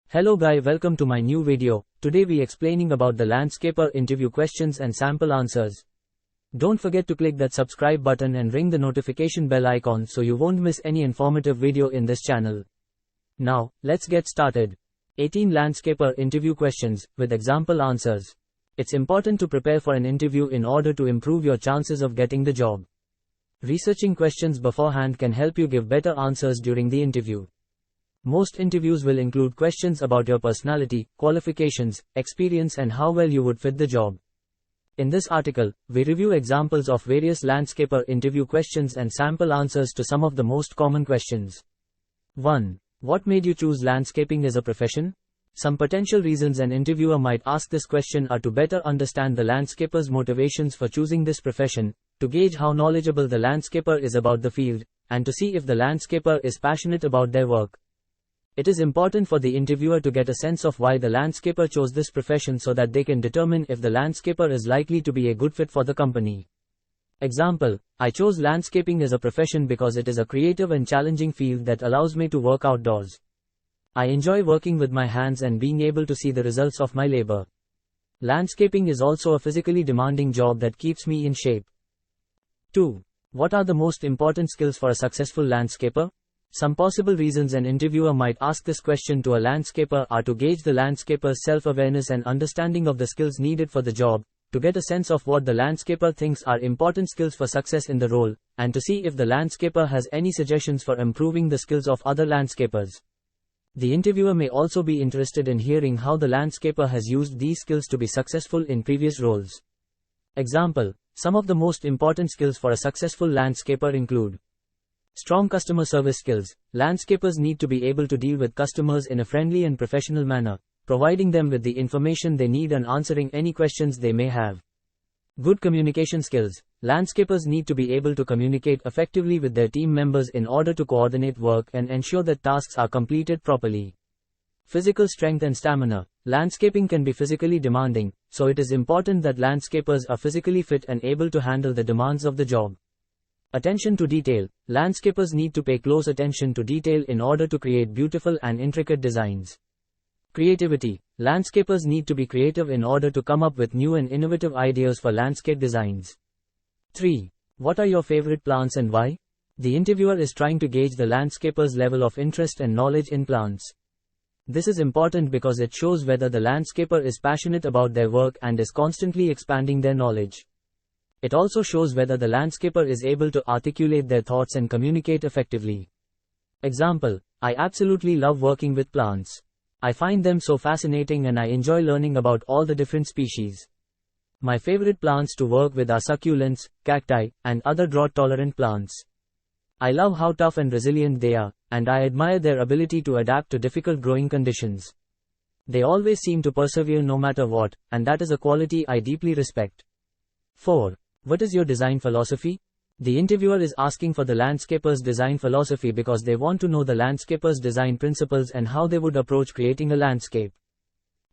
Hello guys, welcome to my new video. Today we explaining about the landscaper interview questions and sample answers. Don't forget to click that subscribe button and ring the notification bell icon so you won't miss any informative video in this channel. Now, let's get started. 18 landscaper interview questions with example answers. It's important to prepare for an interview in order to improve your chances of getting the job. Researching questions beforehand can help you give better answers during the interview. Most interviews will include questions about your personality, qualifications, experience and how well you would fit the job. In this article, we review examples of various landscaper interview questions and sample answers to some of the most common questions. 1. What made you choose landscaping as a profession? Some potential reasons an interviewer might ask this question are to better understand the landscaper's motivations for choosing this profession, to gauge how knowledgeable the landscaper is about the field, and to see if the landscaper is passionate about their work. It is important for the interviewer to get a sense of why the landscaper chose this profession so that they can determine if the landscaper is likely to be a good fit for the company. Example: I chose landscaping as a profession because it is a creative and challenging field that allows me to work outdoors. I enjoy working with my hands and being able to see the results of my labor. Landscaping is also a physically demanding job that keeps me in shape. 2. What are the most important skills for a successful landscaper? Some possible reasons an interviewer might ask this question to a landscaper are to gauge the landscaper's self-awareness and understanding of the skills needed for the job, to get a sense of what the landscaper thinks are important skills for success in the role, and to see if the landscaper has any suggestions for improving the skills of other landscapers. The interviewer may also be interested in hearing how the landscaper has used these skills to be successful in previous roles. Example: some of the most important skills for a successful landscaper include strong customer service skills. Landscapers need to be able to deal with customers in a friendly and professional manner, providing them with the information they need and answering any questions they may have. Good communication skills. Landscapers need to be able to communicate effectively with their team members in order to coordinate work and ensure that tasks are completed properly. Physical strength and stamina. Landscaping can be physically demanding, so it is important that landscapers are physically fit and able to handle the demands of the job. Attention to detail. Landscapers need to pay close attention to detail in order to create beautiful and intricate designs. Creativity. Landscapers need to be creative in order to come up with new and innovative ideas for landscape designs. 3. What are your favorite plants and why? The interviewer is trying to gauge the landscaper's level of interest and knowledge in plants. This is important because it shows whether the landscaper is passionate about their work and is constantly expanding their knowledge. It also shows whether the landscaper is able to articulate their thoughts and communicate effectively. Example: I absolutely love working with plants. I find them so fascinating and I enjoy learning about all the different species. My favorite plants to work with are succulents, cacti, and other drought-tolerant plants. I love how tough and resilient they are, and I admire their ability to adapt to difficult growing conditions. They always seem to persevere no matter what, and that is a quality I deeply respect. 4. What is your design philosophy? The interviewer is asking for the landscaper's design philosophy because they want to know the landscaper's design principles and how they would approach creating a landscape.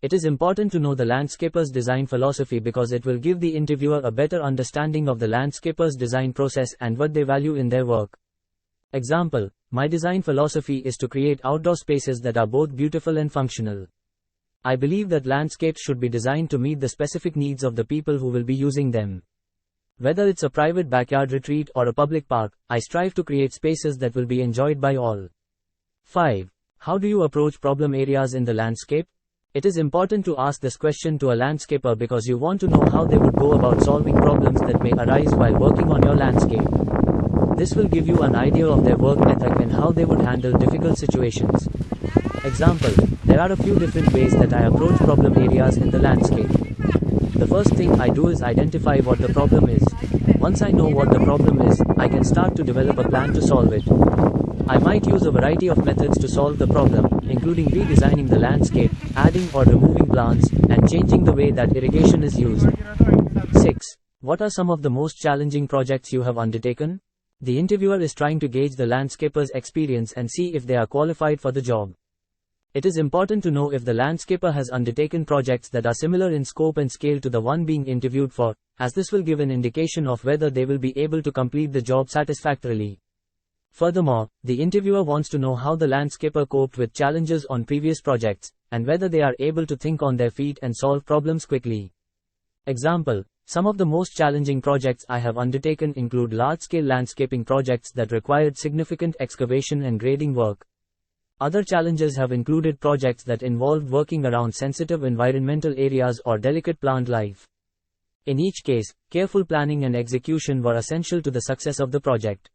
It is important to know the landscaper's design philosophy because it will give the interviewer a better understanding of the landscaper's design process and what they value in their work. Example: my design philosophy is to create outdoor spaces that are both beautiful and functional. I believe that landscapes should be designed to meet the specific needs of the people who will be using them. Whether it's a private backyard retreat or a public park, I strive to create spaces that will be enjoyed by all. 5. How do you approach problem areas in the landscape? It is important to ask this question to a landscaper because you want to know how they would go about solving problems that may arise while working on your landscape. This will give you an idea of their work ethic and how they would handle difficult situations. Example: there are a few different ways that I approach problem areas in the landscape. The first thing I do is identify what the problem is. Once I know what the problem is, I can start to develop a plan to solve it. I might use a variety of methods to solve the problem, including redesigning the landscape, adding or removing plants, and changing the way that irrigation is used. 6. What are some of the most challenging projects you have undertaken? The interviewer is trying to gauge the landscaper's experience and see if they are qualified for the job. It is important to know if the landscaper has undertaken projects that are similar in scope and scale to the one being interviewed for, as this will give an indication of whether they will be able to complete the job satisfactorily. Furthermore, the interviewer wants to know how the landscaper coped with challenges on previous projects, and whether they are able to think on their feet and solve problems quickly. Example: some of the most challenging projects I have undertaken include large-scale landscaping projects that required significant excavation and grading work. Other challenges have included projects that involved working around sensitive environmental areas or delicate plant life. In each case, careful planning and execution were essential to the success of the project.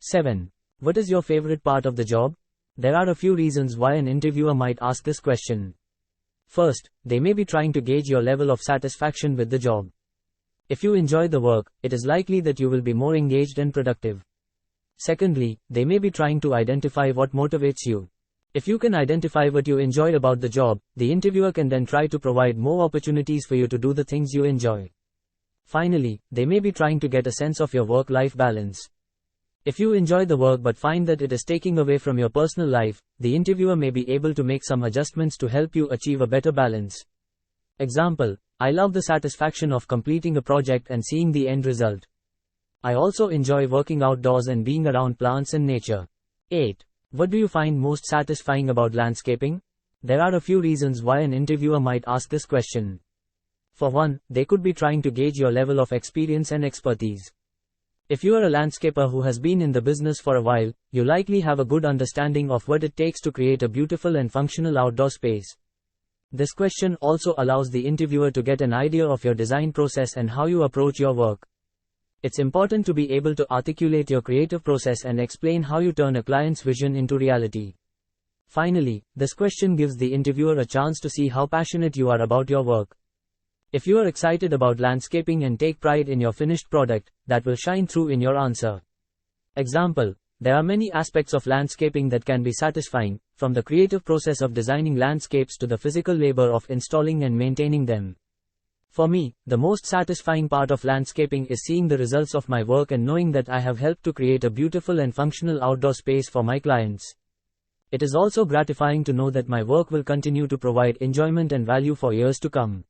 7. What is your favorite part of the job? There are a few reasons why an interviewer might ask this question. First, they may be trying to gauge your level of satisfaction with the job. If you enjoy the work, it is likely that you will be more engaged and productive. Secondly, they may be trying to identify what motivates you. If you can identify what you enjoy about the job, the interviewer can then try to provide more opportunities for you to do the things you enjoy. Finally, they may be trying to get a sense of your work-life balance. If you enjoy the work but find that it is taking away from your personal life, the interviewer may be able to make some adjustments to help you achieve a better balance. Example: I love the satisfaction of completing a project and seeing the end result. I also enjoy working outdoors and being around plants and nature. 8. What do you find most satisfying about landscaping? There are a few reasons why an interviewer might ask this question. For one, they could be trying to gauge your level of experience and expertise. If you are a landscaper who has been in the business for a while, you likely have a good understanding of what it takes to create a beautiful and functional outdoor space. This question also allows the interviewer to get an idea of your design process and how you approach your work. It's important to be able to articulate your creative process and explain how you turn a client's vision into reality. Finally, this question gives the interviewer a chance to see how passionate you are about your work. If you are excited about landscaping and take pride in your finished product, that will shine through in your answer. Example: there are many aspects of landscaping that can be satisfying, from the creative process of designing landscapes to the physical labor of installing and maintaining them. For me, the most satisfying part of landscaping is seeing the results of my work and knowing that I have helped to create a beautiful and functional outdoor space for my clients. It is also gratifying to know that my work will continue to provide enjoyment and value for years to come.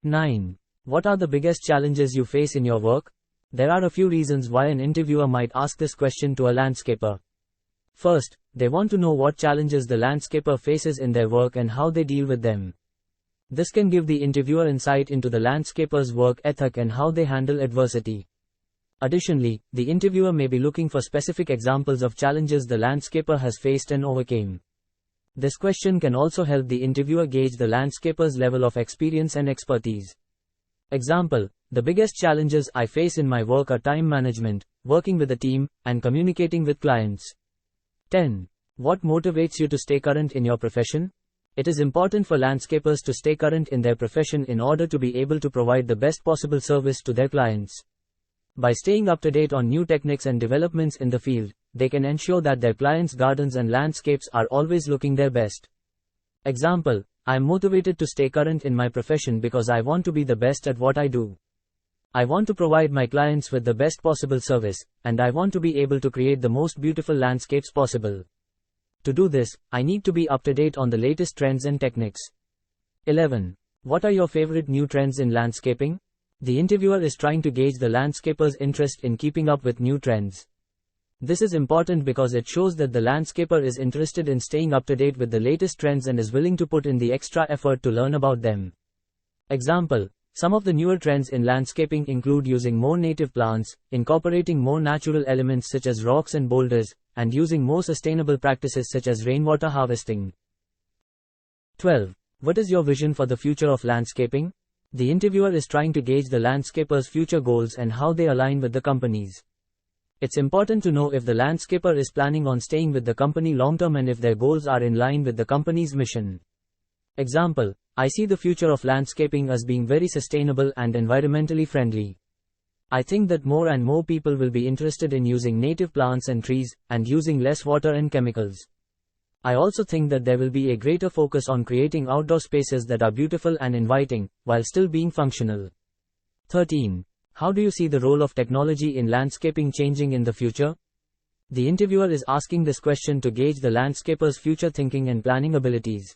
9. What are the biggest challenges you face in your work? There are a few reasons why an interviewer might ask this question to a landscaper. First, they want to know what challenges the landscaper faces in their work and how they deal with them. This can give the interviewer insight into the landscaper's work ethic and how they handle adversity. Additionally, the interviewer may be looking for specific examples of challenges the landscaper has faced and overcame. This question can also help the interviewer gauge the landscaper's level of experience and expertise. Example: the biggest challenges I face in my work are time management, working with a team, and communicating with clients. 10. What motivates you to stay current in your profession? It is important for landscapers to stay current in their profession in order to be able to provide the best possible service to their clients. By staying up to date on new techniques and developments in the field, they can ensure that their clients' gardens and landscapes are always looking their best. Example: I am motivated to stay current in my profession because I want to be the best at what I do. I want to provide my clients with the best possible service, and I want to be able to create the most beautiful landscapes possible. To do this, I need to be up to date on the latest trends and techniques. 11. What are your favorite new trends in landscaping? The interviewer is trying to gauge the landscaper's interest in keeping up with new trends. This is important because it shows that the landscaper is interested in staying up to date with the latest trends and is willing to put in the extra effort to learn about them. Example: some of the newer trends in landscaping include using more native plants, incorporating more natural elements such as rocks and boulders, and using more sustainable practices such as rainwater harvesting. 12. What is your vision for the future of landscaping? The interviewer is trying to gauge the landscaper's future goals and how they align with the company's. It's important to know if the landscaper is planning on staying with the company long-term and if their goals are in line with the company's mission. Example: I see the future of landscaping as being very sustainable and environmentally friendly. I think that more and more people will be interested in using native plants and trees, and using less water and chemicals. I also think that there will be a greater focus on creating outdoor spaces that are beautiful and inviting, while still being functional. 13. How do you see the role of technology in landscaping changing in the future? The interviewer is asking this question to gauge the landscaper's future thinking and planning abilities.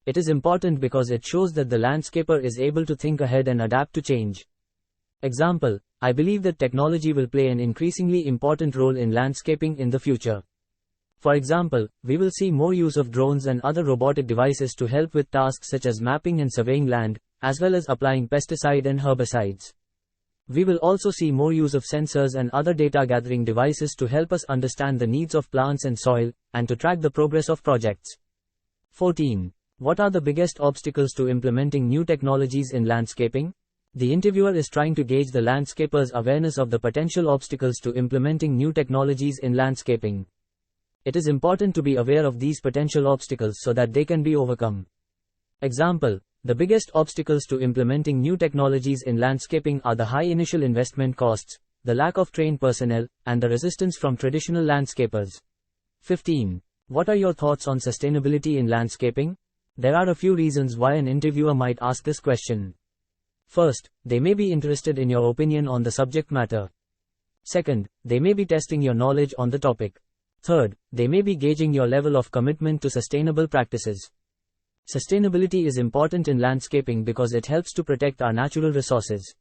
It is important because it shows that the landscaper is able to think ahead and adapt to change. Example, I believe that technology will play an increasingly important role in landscaping in the future. For example, we will see more use of drones and other robotic devices to help with tasks such as mapping and surveying land, as well as applying pesticide and herbicides. We will also see more use of sensors and other data gathering devices to help us understand the needs of plants and soil, and to track the progress of projects. 14. What are the biggest obstacles to implementing new technologies in landscaping? The interviewer is trying to gauge the landscaper's awareness of the potential obstacles to implementing new technologies in landscaping. It is important to be aware of these potential obstacles so that they can be overcome. Example, the biggest obstacles to implementing new technologies in landscaping are the high initial investment costs, the lack of trained personnel, and the resistance from traditional landscapers. 15. What are your thoughts on sustainability in landscaping? There are a few reasons why an interviewer might ask this question. First, they may be interested in your opinion on the subject matter. Second, they may be testing your knowledge on the topic. Third, they may be gauging your level of commitment to sustainable practices. Sustainability is important in landscaping because it helps to protect our natural resources.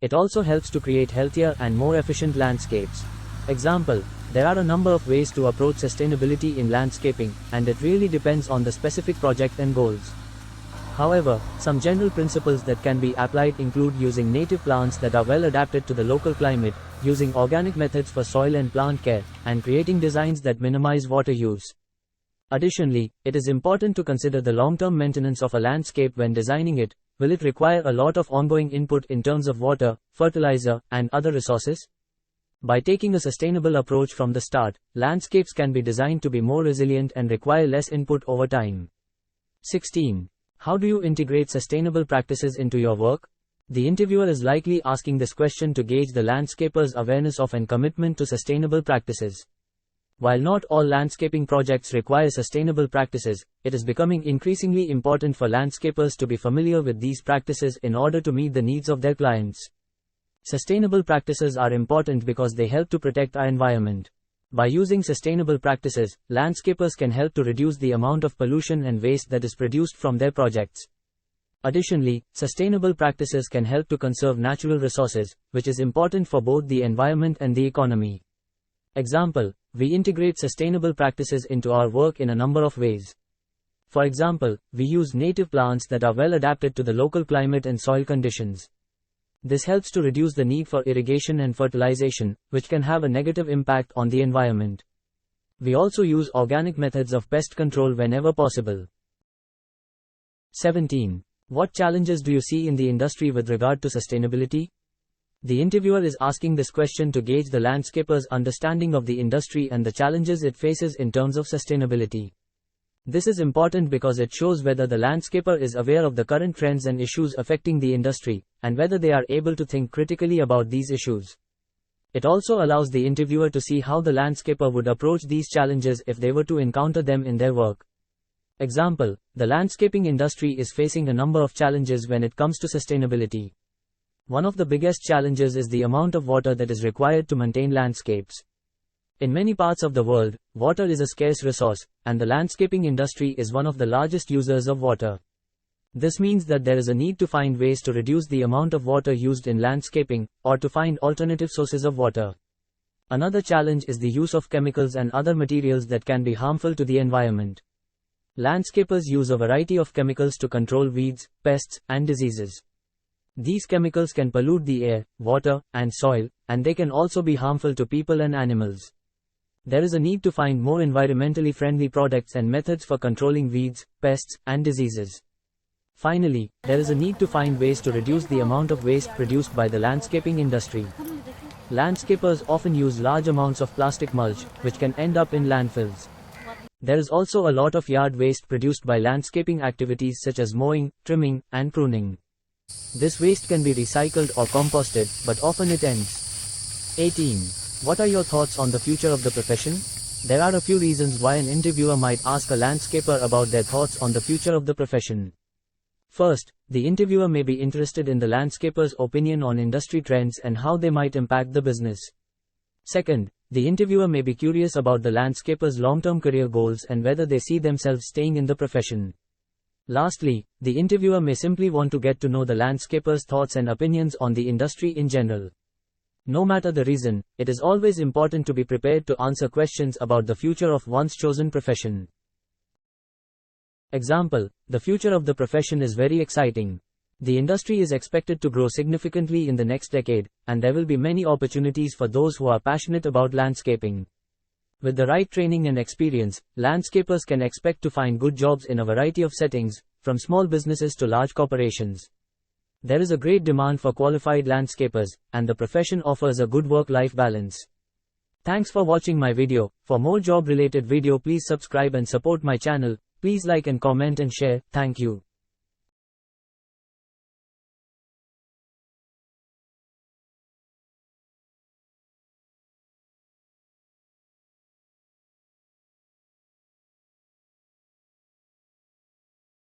It also helps to create healthier and more efficient landscapes. Example, there are a number of ways to approach sustainability in landscaping, and it really depends on the specific project and goals. However, some general principles that can be applied include using native plants that are well adapted to the local climate, using organic methods for soil and plant care, and creating designs that minimize water use. Additionally, it is important to consider the long-term maintenance of a landscape when designing it. Will it require a lot of ongoing input in terms of water, fertilizer, and other resources? By taking a sustainable approach from the start, landscapes can be designed to be more resilient and require less input over time. 16. How do you integrate sustainable practices into your work? The interviewer is likely asking this question to gauge the landscaper's awareness of and commitment to sustainable practices. While not all landscaping projects require sustainable practices, it is becoming increasingly important for landscapers to be familiar with these practices in order to meet the needs of their clients. Sustainable practices are important because they help to protect our environment. By using sustainable practices, landscapers can help to reduce the amount of pollution and waste that is produced from their projects. Additionally, sustainable practices can help to conserve natural resources, which is important for both the environment and the economy. Example, we integrate sustainable practices into our work in a number of ways. For example, we use native plants that are well adapted to the local climate and soil conditions. This helps to reduce the need for irrigation and fertilization, which can have a negative impact on the environment. We also use organic methods of pest control whenever possible. 17. What challenges do you see in the industry with regard to sustainability? The interviewer is asking this question to gauge the landscaper's understanding of the industry and the challenges it faces in terms of sustainability. This is important because it shows whether the landscaper is aware of the current trends and issues affecting the industry, and whether they are able to think critically about these issues. It also allows the interviewer to see how the landscaper would approach these challenges if they were to encounter them in their work. Example, the landscaping industry is facing a number of challenges when it comes to sustainability. One of the biggest challenges is the amount of water that is required to maintain landscapes. In many parts of the world, water is a scarce resource, and the landscaping industry is one of the largest users of water. This means that there is a need to find ways to reduce the amount of water used in landscaping, or to find alternative sources of water. Another challenge is the use of chemicals and other materials that can be harmful to the environment. Landscapers use a variety of chemicals to control weeds, pests, and diseases. These chemicals can pollute the air, water, and soil, and they can also be harmful to people and animals. There is a need to find more environmentally friendly products and methods for controlling weeds, pests, and diseases. Finally, there is a need to find ways to reduce the amount of waste produced by the landscaping industry. Landscapers often use large amounts of plastic mulch, which can end up in landfills. There is also a lot of yard waste produced by landscaping activities such as mowing, trimming, and pruning. This waste can be recycled or composted, but often it ends. 18. What are your thoughts on the future of the profession? There are a few reasons why an interviewer might ask a landscaper about their thoughts on the future of the profession. First, the interviewer may be interested in the landscaper's opinion on industry trends and how they might impact the business. Second, the interviewer may be curious about the landscaper's long-term career goals and whether they see themselves staying in the profession. Lastly, the interviewer may simply want to get to know the landscaper's thoughts and opinions on the industry in general. No matter the reason, it is always important to be prepared to answer questions about the future of one's chosen profession. Example: the future of the profession is very exciting. The industry is expected to grow significantly in the next decade, and there will be many opportunities for those who are passionate about landscaping. With the right training and experience, landscapers can expect to find good jobs in a variety of settings, from small businesses to large corporations. There is a great demand for qualified landscapers, and the profession offers a good work-life balance. Thanks for watching my video. For more job-related video, please subscribe and support my channel. Please like and comment and share. Thank you.